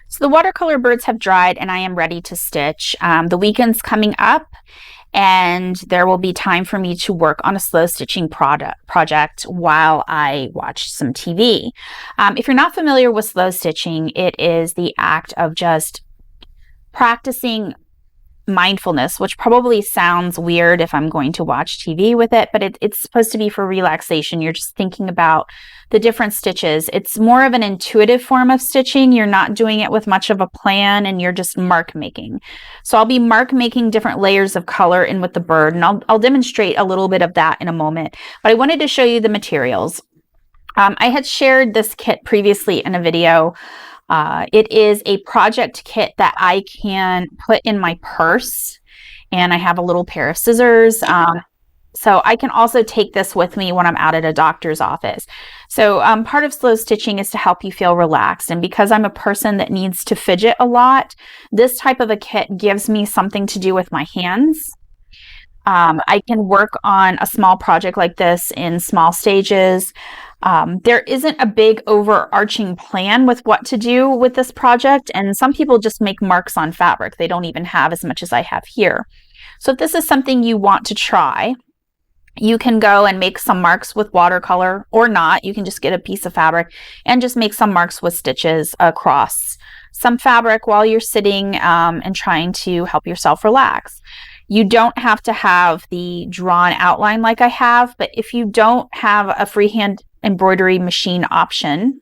So the watercolor birds have dried and I am ready to stitch. The weekend's coming up and there will be time for me to work on a slow stitching project while I watch some TV. If you're not familiar with slow stitching, it is the act of just practicing mindfulness, which probably sounds weird if I'm going to watch TV with it, but it's supposed to be for relaxation. You're just thinking about the different stitches. It's more of an intuitive form of stitching. You're not doing it with much of a plan and you're just mark making. So I'll be mark making different layers of color in with the bird, and I'll demonstrate a little bit of that in a moment. But I wanted to show you the materials. I had shared this kit previously in a video. It is a project kit that I can put in my purse, and I have a little pair of scissors. So I can also take this with me when I'm out at a doctor's office. So part of slow stitching is to help you feel relaxed. And because I'm a person that needs to fidget a lot, this type of a kit gives me something to do with my hands. I can work on a small project like this in small stages. There isn't a big overarching plan with what to do with this project, and some people just make marks on fabric. They don't even have as much as I have here. So if this is something you want to try, you can go and make some marks with watercolor, or not. You can just get a piece of fabric and just make some marks with stitches across some fabric while you're sitting and trying to help yourself relax. You don't have to have the drawn outline like I have, but if you don't have a freehand embroidery machine option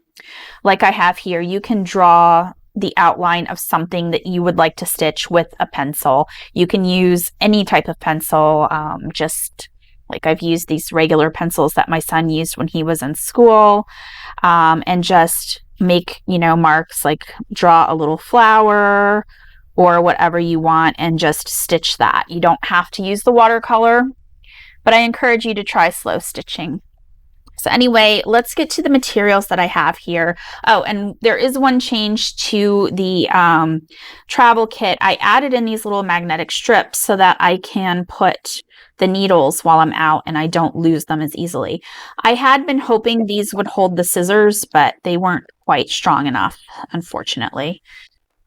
like I have here, you can draw the outline of something that you would like to stitch with a pencil. You can use any type of pencil, just like I've used these regular pencils that my son used when he was in school, and just make, marks, like draw a little flower or whatever you want and just stitch that. You don't have to use the watercolor, but I encourage you to try slow stitching. So anyway, let's get to the materials that I have here. Oh, and there is one change to the travel kit. I added in these little magnetic strips so that I can put the needles while I'm out and I don't lose them as easily. I had been hoping these would hold the scissors, but they weren't quite strong enough, unfortunately.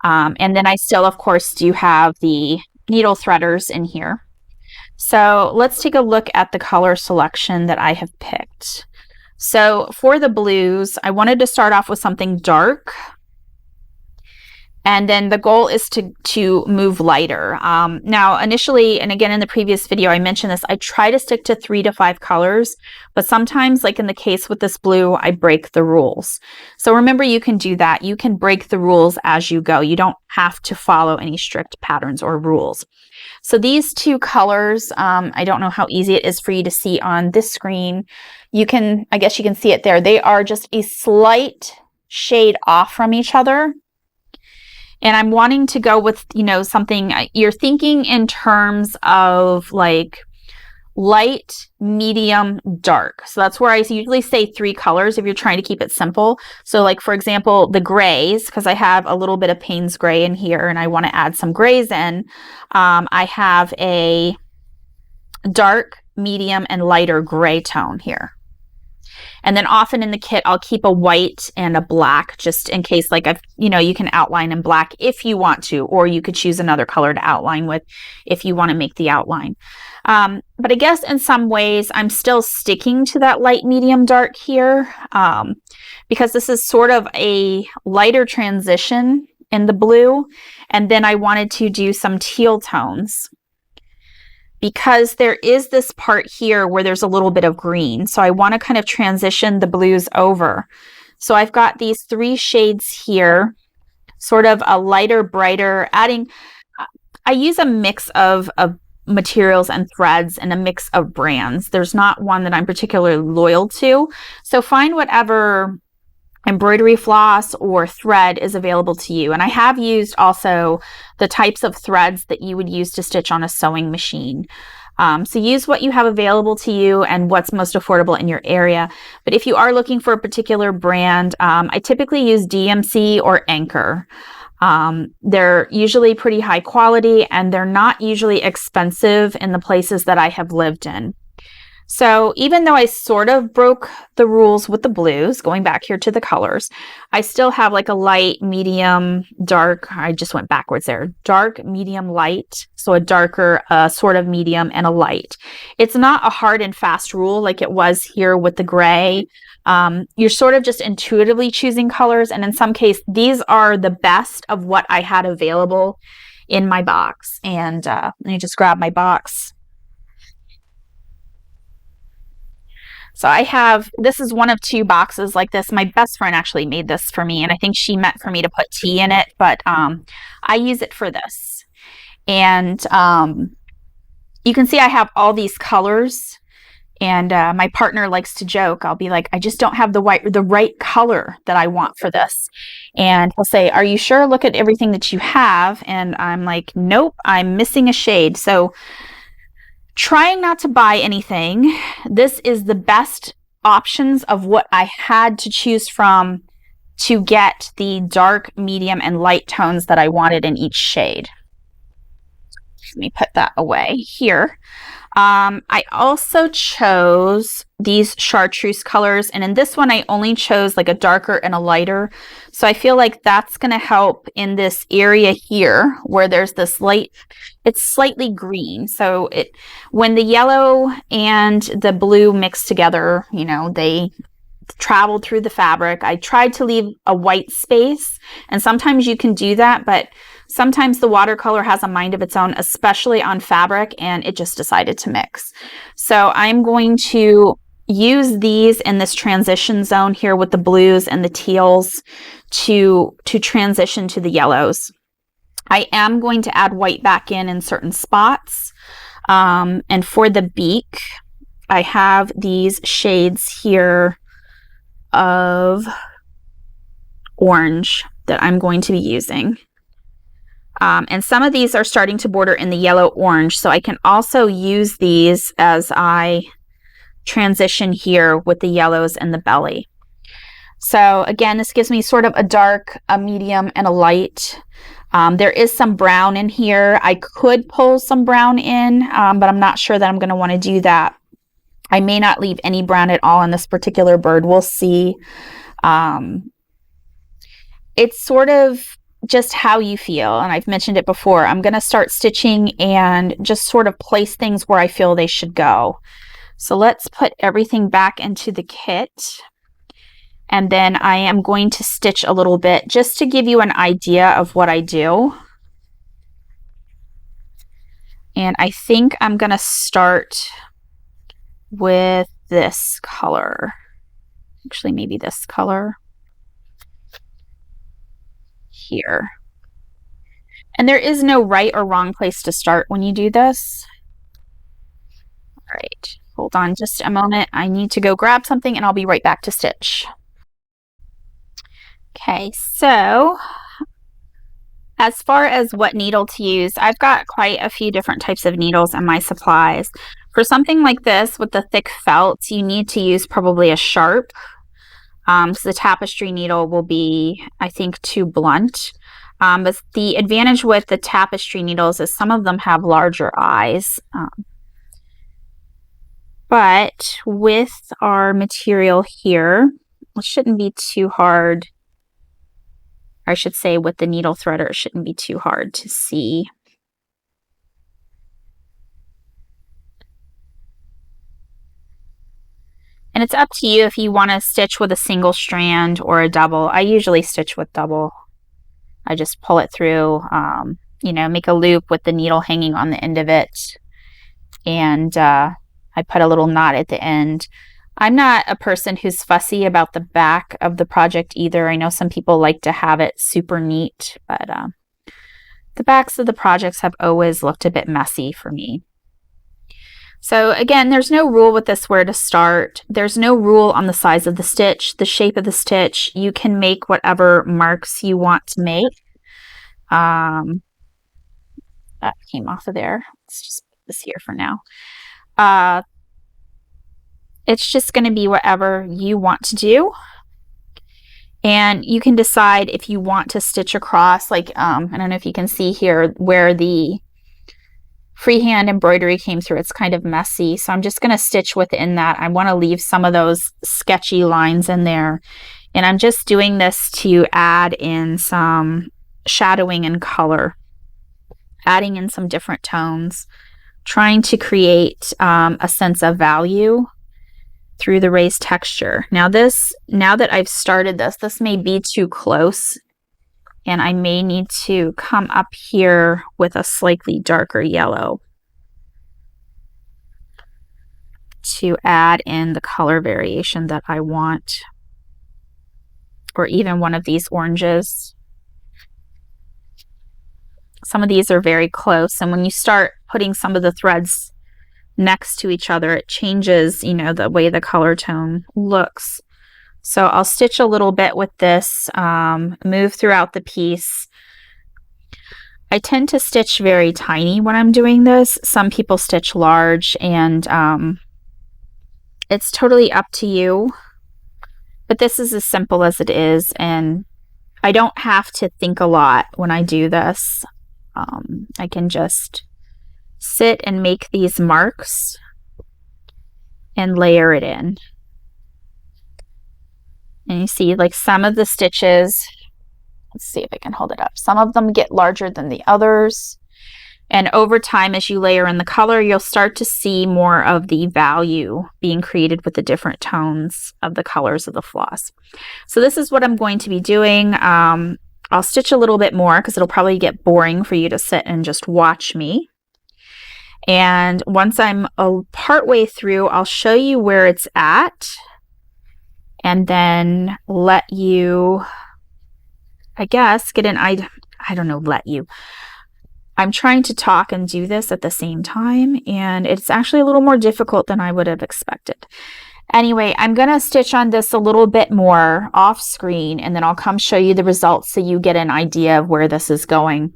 And then I still, of course, do have the needle threaders in here. So let's take a look at the color selection that I have picked. So for the blues, I wanted to start off with something dark. And then the goal is to move lighter. Now, initially, and again in the previous video, I mentioned this, I try to stick to 3 to 5 colors, but sometimes, like in the case with this blue, I break the rules. So remember, you can do that. You can break the rules as you go. You don't have to follow any strict patterns or rules. So these 2 colors, I don't know how easy it is for you to see on this screen. I guess you can see it there. They are just a slight shade off from each other. And I'm wanting to go with, something you're thinking in terms of like light, medium, dark. So that's where I usually say 3 colors if you're trying to keep it simple. So like, for example, the grays, because I have a little bit of Payne's gray in here and I want to add some grays in. I have a dark, medium, and lighter gray tone here. And then often in the kit, I'll keep a white and a black just in case, like, you can outline in black if you want to, or you could choose another color to outline with if you want to make the outline. But I guess in some ways, I'm still sticking to that light, medium, dark here because this is sort of a lighter transition in the blue. And then I wanted to do some teal tones, because there is this part here where there's a little bit of green. So I want to kind of transition the blues over. So I've got these 3 shades here, sort of a lighter, brighter, I use a mix of materials and threads and a mix of brands. There's not one that I'm particularly loyal to. So find whatever embroidery floss or thread is available to you. And I have used also the types of threads that you would use to stitch on a sewing machine. So use what you have available to you and what's most affordable in your area. But if you are looking for a particular brand, I typically use DMC or Anchor. They're usually pretty high quality and they're not usually expensive in the places that I have lived in. So even though I sort of broke the rules with the blues, going back here to the colors, I still have like a light, medium, dark. I just went backwards there. Dark, medium, light. So a darker, sort of medium, and a light. It's not a hard and fast rule like it was here with the gray. You're sort of just intuitively choosing colors. And in some case, these are the best of what I had available in my box. And let me just grab my box. So I have, this is one of two boxes like this. My best friend actually made this for me, and I think she meant for me to put tea in it, but I use it for this. And you can see I have all these colors, and my partner likes to joke. I'll be like, I just don't have the right color that I want for this. And he'll say, are you sure? Look at everything that you have. And I'm like, nope, I'm missing a shade. So trying not to buy anything. This is the best options of what I had to choose from to get the dark, medium, and light tones that I wanted in each shade. Let me put that away here. I also chose these chartreuse colors, and in this one I only chose like a darker and a lighter, so I feel like that's going to help in this area here where there's this light. It's slightly green, so when the yellow and the blue mix together, you know, they traveled through the fabric. I tried to leave a white space, and sometimes you can do that, but sometimes the watercolor has a mind of its own, especially on fabric, and it just decided to mix. So I'm going to use these in this transition zone here with the blues and the teals to transition to the yellows. I am going to add white back in certain spots. And for the beak, I have these shades here of orange that I'm going to be using. And some of these are starting to border in the yellow orange, so I can also use these as I transition here with the yellows and the belly. So again, this gives me sort of a dark, a medium, and a light. There is some brown in here. I could pull some brown in, but I'm not sure that I'm going to want to do that. I may not leave any brown at all on this particular bird. We'll see. It's sort of just how you feel, and I've mentioned it before. I'm going to start stitching and just sort of place things where I feel they should go. So let's put everything back into the kit, and then I am going to stitch a little bit just to give you an idea of what I do. And I think I'm going to start with this color. Actually, maybe this color here. And there is no right or wrong place to start when you do this. All right, hold on just a moment. I need to go grab something and I'll be right back to stitch. Okay, so as far as what needle to use, I've got quite a few different types of needles in my supplies. For something like this with the thick felt, you need to use probably a sharp. So the tapestry needle will be, I think, too blunt. But the advantage with the tapestry needles is some of them have larger eyes. But with our material here, it shouldn't be too hard. I should say with the needle threader, it shouldn't be too hard to see. And it's up to you if you want to stitch with a single strand or a double. I usually stitch with double. I just pull it through, you know, make a loop with the needle hanging on the end of it. And I put a little knot at the end. I'm not a person who's fussy about the back of the project either. I know some people like to have it super neat, but the backs of the projects have always looked a bit messy for me. So again, there's no rule with this where to start. There's no rule on the size of the stitch, the shape of the stitch. You can make whatever marks you want to make. That came off of there. Let's just put this here for now. It's just going to be whatever you want to do. And you can decide if you want to stitch across, like, I don't know if you can see here where the freehand embroidery came through. It's kind of messy, so I'm just going to stitch within that. I want to leave some of those sketchy lines in there, and I'm just doing this to add in some shadowing and color, adding in some different tones, trying to create a sense of value through the raised texture. Now that I've started this may be too close, and I may need to come up here with a slightly darker yellow to add in the color variation that I want, or even one of these oranges. Some of these are very close, and when you start putting some of the threads next to each other, it changes, you know, the way the color tone looks. So I'll stitch a little bit with this, move throughout the piece. I tend to stitch very tiny when I'm doing this. Some people stitch large, and it's totally up to you. But this is as simple as it is, and I don't have to think a lot when I do this. I can just sit and make these marks and layer it in. And you see, like, some of the stitches, let's see if I can hold it up. Some of them get larger than the others. And over time, as you layer in the color, you'll start to see more of the value being created with the different tones of the colors of the floss. So this is what I'm going to be doing. I'll stitch a little bit more because it'll probably get boring for you to sit and just watch me. And once I'm part way through, I'll show you where it's at, and then let you, I guess, get an idea. I don't know, let you. I'm trying to talk and do this at the same time, and it's actually a little more difficult than I would have expected. Anyway, I'm going to stitch on this a little bit more off screen, and then I'll come show you the results so you get an idea of where this is going.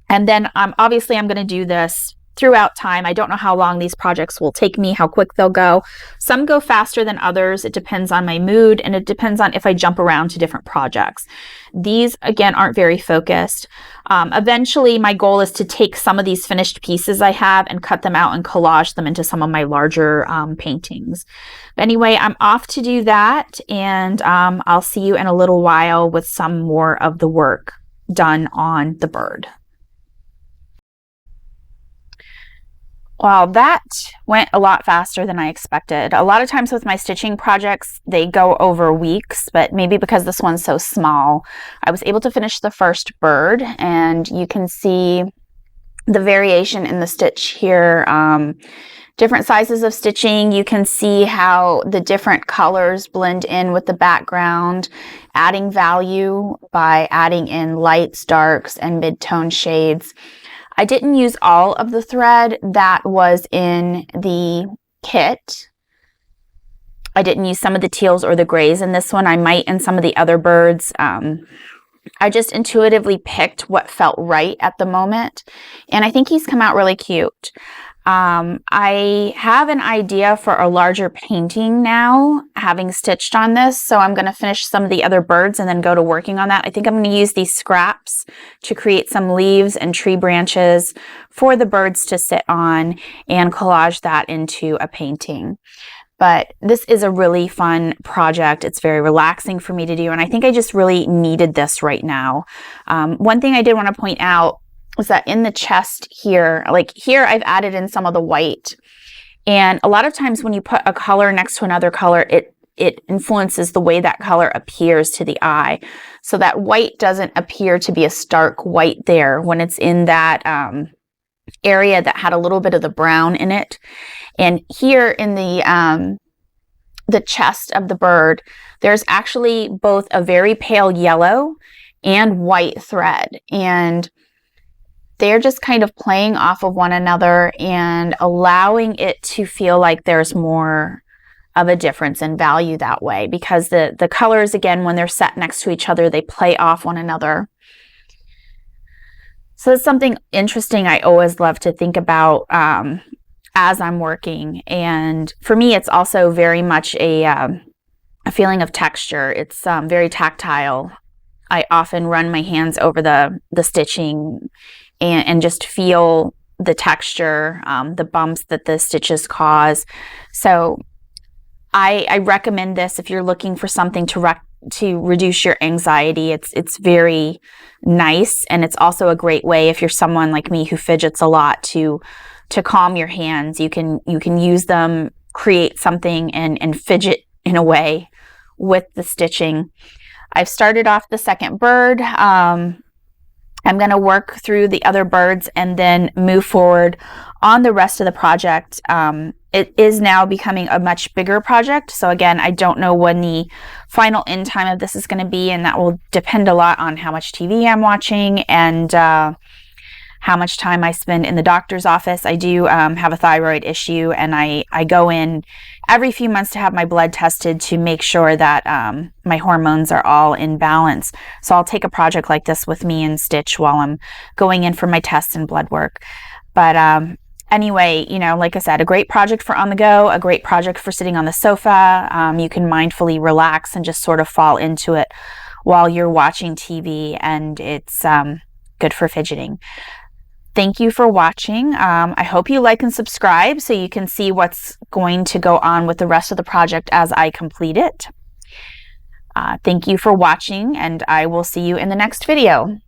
And then obviously I'm going to do this throughout time. I don't know how long these projects will take me, how quick they'll go. Some go faster than others. It depends on my mood, and it depends on if I jump around to different projects. These, again, aren't very focused. Eventually, my goal is to take some of these finished pieces I have and cut them out and collage them into some of my larger paintings. But anyway, I'm off to do that, and I'll see you in a little while with some more of the work done on the bird. Well, that went a lot faster than I expected. A lot of times with my stitching projects, they go over weeks, but maybe because this one's so small, I was able to finish the first bird, and you can see the variation in the stitch here. Different sizes of stitching. You can see how the different colors blend in with the background, adding value by adding in lights, darks, and mid-tone shades. I didn't use all of the thread that was in the kit. I didn't use some of the teals or the grays in this one. I might in some of the other birds. I just intuitively picked what felt right at the moment, and I think he's come out really cute. I have an idea for a larger painting now, having stitched on this, so I'm going to finish some of the other birds and then go to working on that. I think I'm going to use these scraps to create some leaves and tree branches for the birds to sit on and collage that into a painting. But this is a really fun project. It's very relaxing for me to do, and I think I just really needed this right now. One thing I did want to point out was that in the chest here, like here, I've added in some of the white. And a lot of times when you put a color next to another color, it influences the way that color appears to the eye. So that white doesn't appear to be a stark white there when it's in that area that had a little bit of the brown in it. And here in the chest of the bird, there's actually both a very pale yellow and white thread. And they're just kind of playing off of one another and allowing it to feel like there's more of a difference in value that way, because the colors, again, when they're set next to each other, they play off one another. So it's something interesting I always love to think about as I'm working. And for me, it's also very much a feeling of texture. It's very tactile. I often run my hands over the stitching and just feel the texture, the bumps that the stitches cause. So I recommend this if you're looking for something to reduce your anxiety. It's very nice, and it's also a great way if you're someone like me who fidgets a lot to calm your hands. You can use them, create something, and fidget in a way with the stitching. I've started off the second bird. I'm going to work through the other birds and then move forward on the rest of the project. It is now becoming a much bigger project. So again, I don't know when the final end time of this is going to be, and that will depend a lot on how much TV I'm watching and how much time I spend in the doctor's office. I do have a thyroid issue, and I go in every few months to have my blood tested to make sure that my hormones are all in balance. So I'll take a project like this with me and stitch while I'm going in for my tests and blood work. But anyway, you know, like I said, a great project for on the go, a great project for sitting on the sofa. You can mindfully relax and just sort of fall into it while you're watching TV, and it's good for fidgeting. Thank you for watching. I hope you like and subscribe so you can see what's going to go on with the rest of the project as I complete it. Thank you for watching, and I will see you in the next video.